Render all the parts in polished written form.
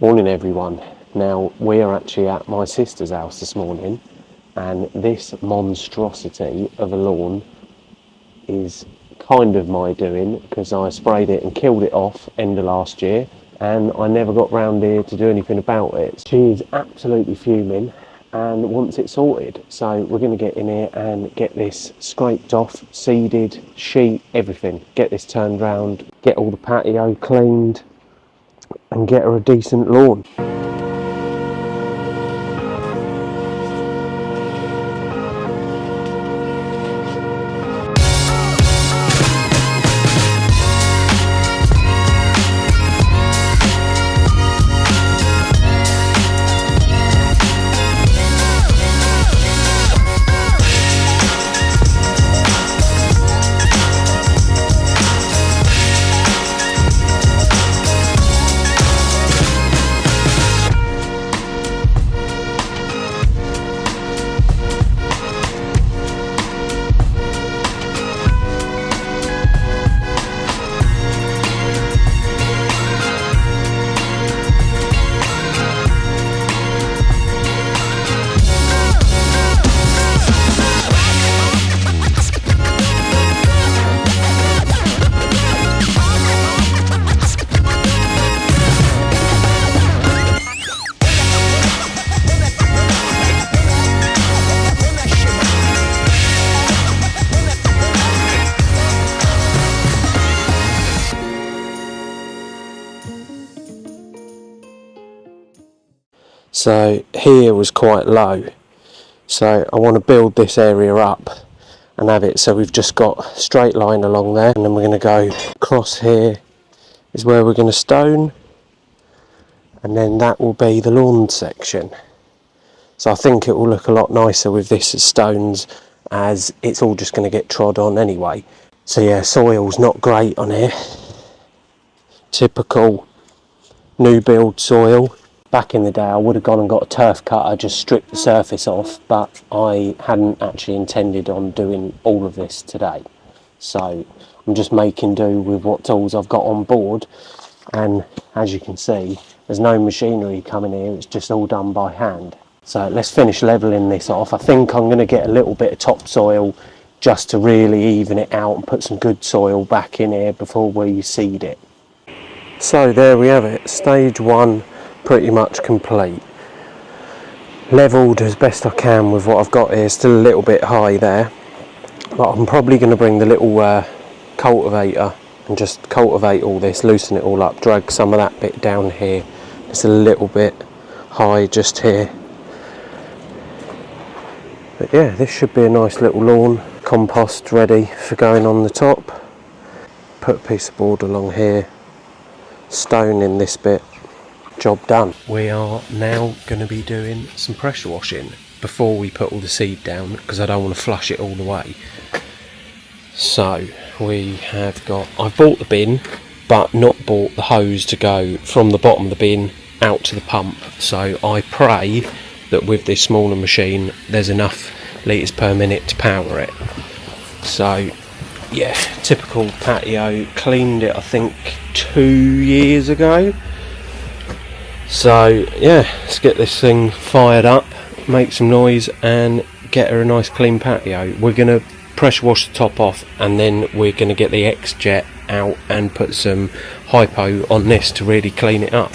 Morning everyone. Now we are actually at my sister's house this morning, and this monstrosity of a lawn is kind of my doing because I sprayed it and killed it off end of last year, and I never got round here to do anything about it. She is absolutely fuming and wants it sorted, so we're going to get in here and get this scraped off, seeded, sheet, everything. Get this turned round, get all the patio cleaned and get her a decent lawn. So here was quite low, so I want to build this area up and have it so we've just got a straight line along there, and then we're going to go across here is where we're going to stone, and then that will be the lawn section. So I think it will look a lot nicer with this as stones, as it's all just going to get trod on anyway. So yeah, soil's not great on here, typical new build soil. Back in the day I would have gone and got a turf cutter, just stripped the surface off, but I hadn't actually intended on doing all of this today. So I'm just making do with what tools I've got on board, and as you can see there's no machinery coming here, it's just all done by hand. So let's finish levelling this off. I think I'm going to get a little bit of topsoil just to really even it out and put some good soil back in here before we seed it. So there we have it, stage one pretty much complete. Levelled as best I can with what I've got here, still a little bit high there, but I'm probably going to bring the little cultivator and just cultivate all this, loosen it all up, drag some of that bit down here. It's a little bit high just here, but yeah, this should be a nice little lawn. Compost ready for going on the top. Put a piece of board along here, stone in this bit, job done. We are now going to be doing some pressure washing before we put all the seed down, because I don't want to flush it all the way. So we have got, I've bought the bin but not bought the hose to go from the bottom of the bin out to the pump, so I pray that with this smaller machine there's enough litres per minute to power it. So yeah, typical patio, cleaned it I think 2 years ago. So yeah, let's get this thing fired up, make some noise and get her a nice clean patio. We're going to pressure wash the top off, and then we're going to get the X-Jet out and put some hypo on this to really clean it up.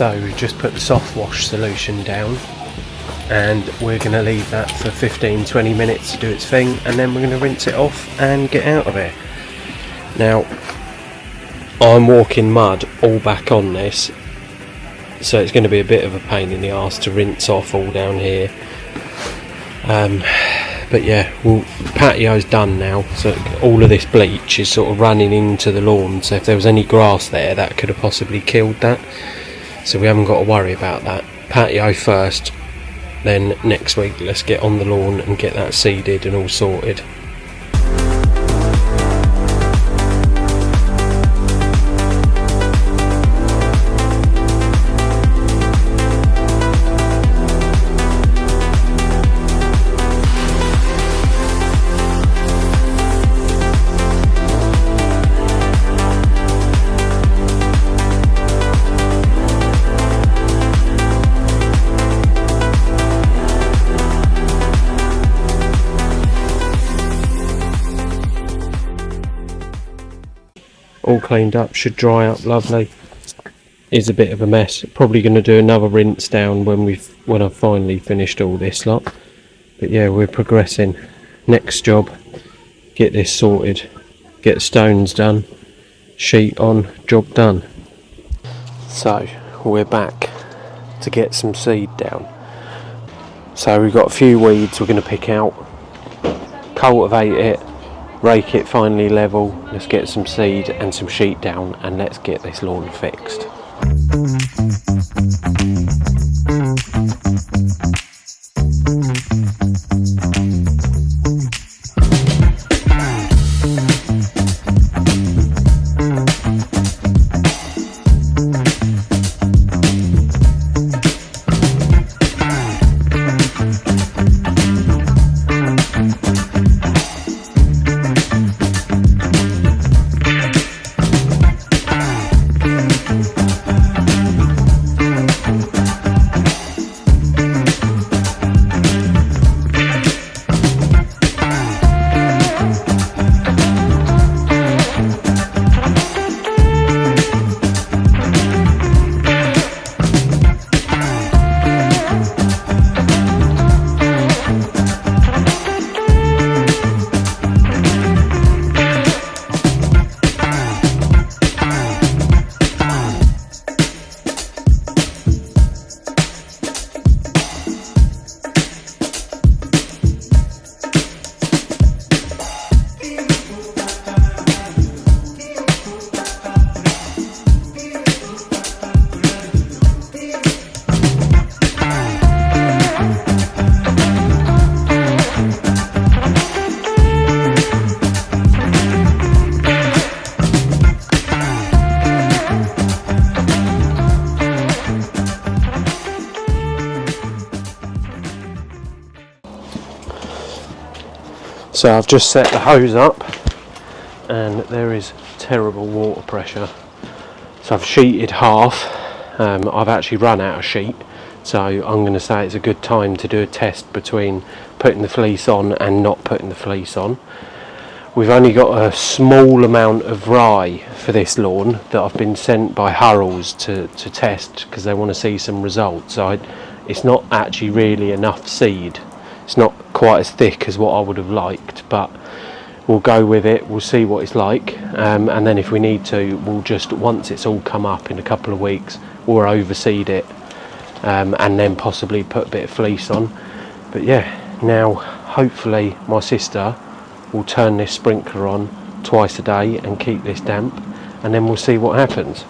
So we've just put the soft wash solution down, and we're going to leave that for 15-20 minutes to do its thing, and then we're going to rinse it off and get out of it. Now I'm walking mud all back on this, so it's going to be a bit of a pain in the arse to rinse off all down here. But yeah, well, patio's done now, so all of this bleach is sort of running into the lawn, so if there was any grass there, that could have possibly killed that, so we haven't got to worry about that. Patio first, then next week let's get on the lawn and get that seeded and all sorted. All cleaned up, should dry up lovely. Is a bit of a mess. Probably going to do another rinse down when I've finally finished all this lot. But yeah, we're progressing. Next job, get this sorted, get the stones done, sheet on, job done. So we're back to get some seed down. So we've got a few weeds we're going to pick out, cultivate it, rake it finally level, let's get some seed and some sheet down, and let's get this lawn fixed. So I've just set the hose up and there is terrible water pressure. So I've sheeted half. I've actually run out of sheet, so I'm going to say it's a good time to do a test between putting the fleece on and not putting the fleece on. We've only got a small amount of rye for this lawn that I've been sent by Hurrells to test because they want to see some results. So it's not actually really enough seed. It's not quite as thick as what I would have liked, but we'll go with it, we'll see what it's like, and then if we need to, we'll just, once it's all come up in a couple of weeks, we'll overseed it, and then possibly put a bit of fleece on. But yeah, now hopefully my sister will turn this sprinkler on twice a day and keep this damp, and then we'll see what happens.